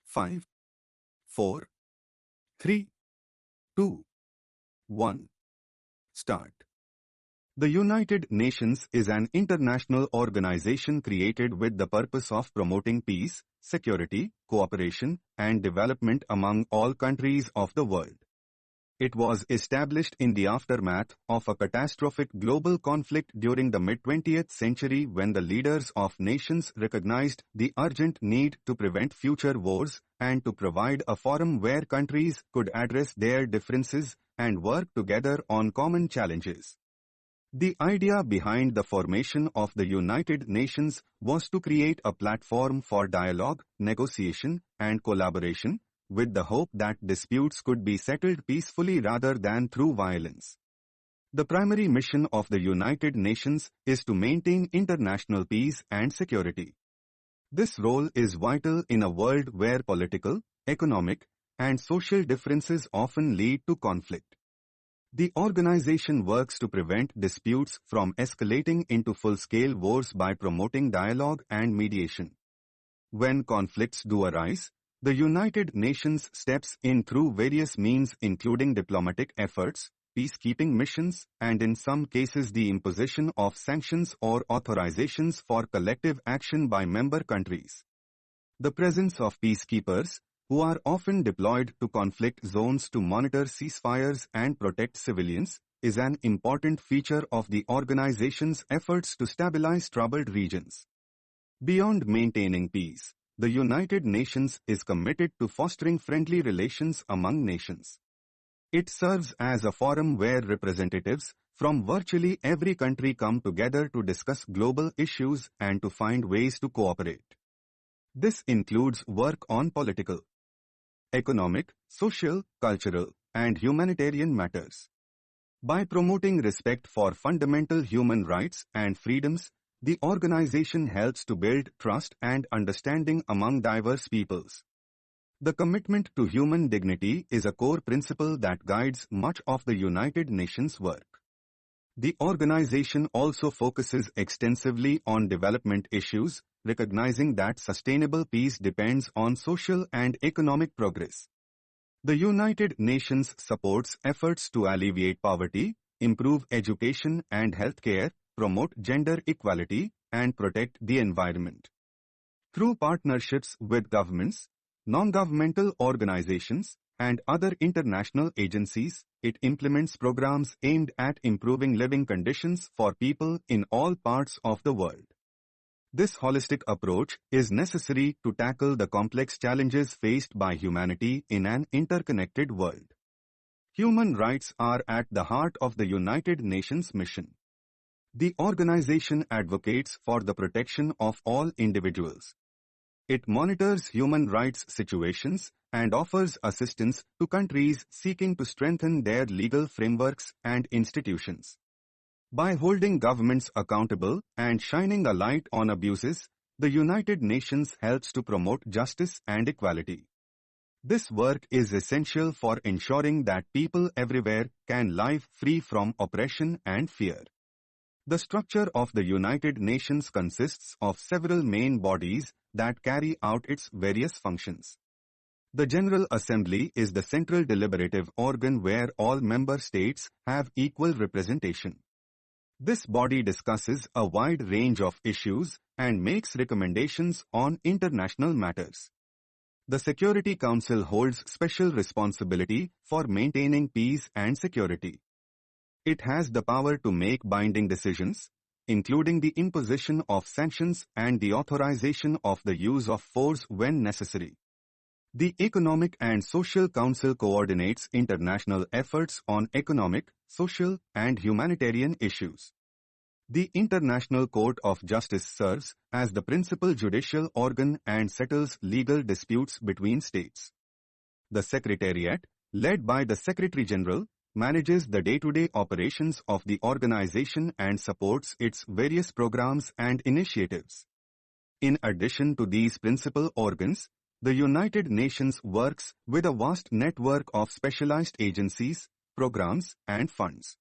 5, 4, 3, 2, 1. Start. The United Nations is an international organization created with the purpose of promoting peace, security, cooperation, and development among all countries of the world. It was established in the aftermath of a catastrophic global conflict during the mid-20th century when the leaders of nations recognized the urgent need to prevent future wars and to provide a forum where countries could address their differences and work together on common challenges. The idea behind the formation of the United Nations was to create a platform for dialogue, negotiation, and collaboration, with the hope that disputes could be settled peacefully rather than through violence. The primary mission of the United Nations is to maintain international peace and security. This role is vital in a world where political, economic, and social differences often lead to conflict. The organization works to prevent disputes from escalating into full-scale wars by promoting dialogue and mediation. When conflicts do arise, the United Nations steps in through various means including diplomatic efforts, peacekeeping missions, and in some cases the imposition of sanctions or authorizations for collective action by member countries. The presence of peacekeepers, who are often deployed to conflict zones to monitor ceasefires and protect civilians, is an important feature of the organization's efforts to stabilize troubled regions. Beyond maintaining peace, the United Nations is committed to fostering friendly relations among nations. It serves as a forum where representatives from virtually every country come together to discuss global issues and to find ways to cooperate. This includes work on political, economic, social, cultural, and humanitarian matters. By promoting respect for fundamental human rights and freedoms, the organization helps to build trust and understanding among diverse peoples. The commitment to human dignity is a core principle that guides much of the United Nations work. The organization also focuses extensively on development issues, recognizing that sustainable peace depends on social and economic progress. The United Nations supports efforts to alleviate poverty, improve education and healthcare, promote gender equality, and protect the environment. Through partnerships with governments, non-governmental organizations, and other international agencies, it implements programs aimed at improving living conditions for people in all parts of the world. This holistic approach is necessary to tackle the complex challenges faced by humanity in an interconnected world. Human rights are at the heart of the United Nations mission. The organization advocates for the protection of all individuals. It monitors human rights situations and offers assistance to countries seeking to strengthen their legal frameworks and institutions. By holding governments accountable and shining a light on abuses, the United Nations helps to promote justice and equality. This work is essential for ensuring that people everywhere can live free from oppression and fear. The structure of the United Nations consists of several main bodies that carry out its various functions. The General Assembly is the central deliberative organ where all member states have equal representation. This body discusses a wide range of issues and makes recommendations on international matters. The Security Council holds special responsibility for maintaining peace and security. It has the power to make binding decisions, including the imposition of sanctions and the authorization of the use of force when necessary. The Economic and Social Council coordinates international efforts on economic, social, and humanitarian issues. The International Court of Justice serves as the principal judicial organ and settles legal disputes between states. The Secretariat, led by the Secretary General, manages the day-to-day operations of the organization and supports its various programs and initiatives. In addition to these principal organs, the United Nations works with a vast network of specialized agencies, programs, and funds.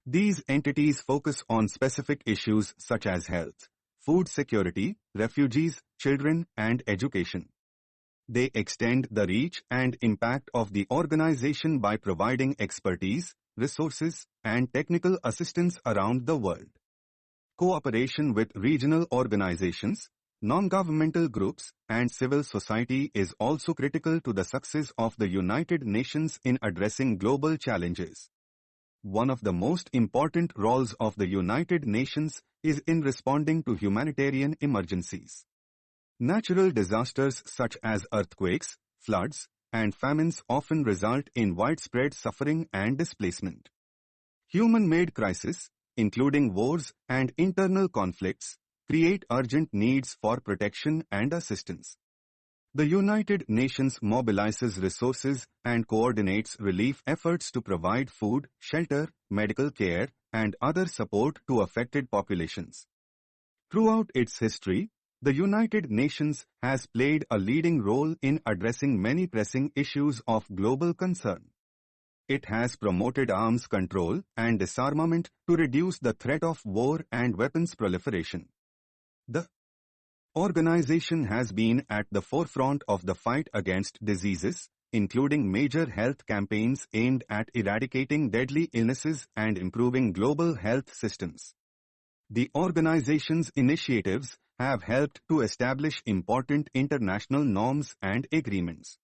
These entities focus on specific issues such as health, food security, refugees, children, and education. They extend the reach and impact of the organization by providing expertise, resources, and technical assistance around the world. Cooperation with regional organizations, non-governmental groups, and civil society is also critical to the success of the United Nations in addressing global challenges. One of the most important roles of the United Nations is in responding to humanitarian emergencies. Natural disasters such as earthquakes, floods, and famines often result in widespread suffering and displacement. Human-made crises, including wars and internal conflicts, create urgent needs for protection and assistance. The United Nations mobilizes resources and coordinates relief efforts to provide food, shelter, medical care, and other support to affected populations. Throughout its history, the United Nations has played a leading role in addressing many pressing issues of global concern. It has promoted arms control and disarmament to reduce the threat of war and weapons proliferation. The organization has been at the forefront of the fight against diseases, including major health campaigns aimed at eradicating deadly illnesses and improving global health systems. The organization's initiatives have helped to establish important international norms and agreements.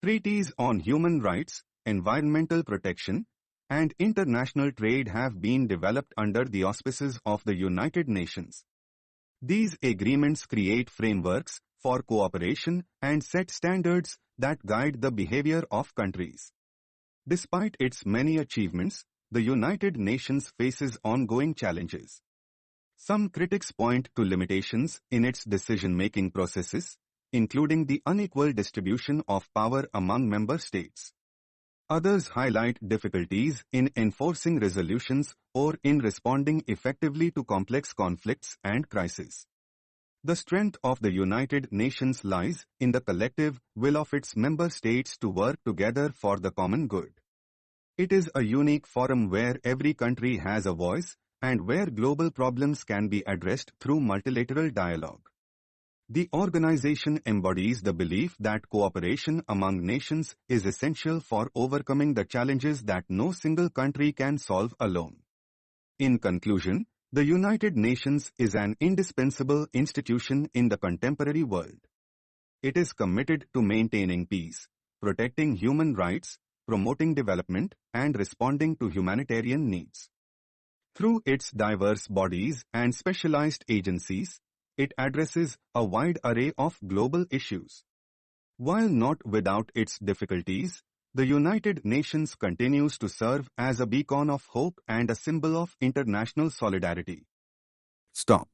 Treaties on human rights, environmental protection, and international trade have been developed under the auspices of the United Nations. These agreements create frameworks for cooperation and set standards that guide the behavior of countries. Despite its many achievements, the United Nations faces ongoing challenges. Some critics point to limitations in its decision-making processes, including the unequal distribution of power among member states. Others highlight difficulties in enforcing resolutions or in responding effectively to complex conflicts and crises. The strength of the United Nations lies in the collective will of its member states to work together for the common good. It is a unique forum where every country has a voice and where global problems can be addressed through multilateral dialogue. The organization embodies the belief that cooperation among nations is essential for overcoming the challenges that no single country can solve alone. In conclusion, the United Nations is an indispensable institution in the contemporary world. It is committed to maintaining peace, protecting human rights, promoting development, and responding to humanitarian needs. Through its diverse bodies and specialized agencies, it addresses a wide array of global issues. While not without its difficulties, the United Nations continues to serve as a beacon of hope and a symbol of international solidarity. Stop.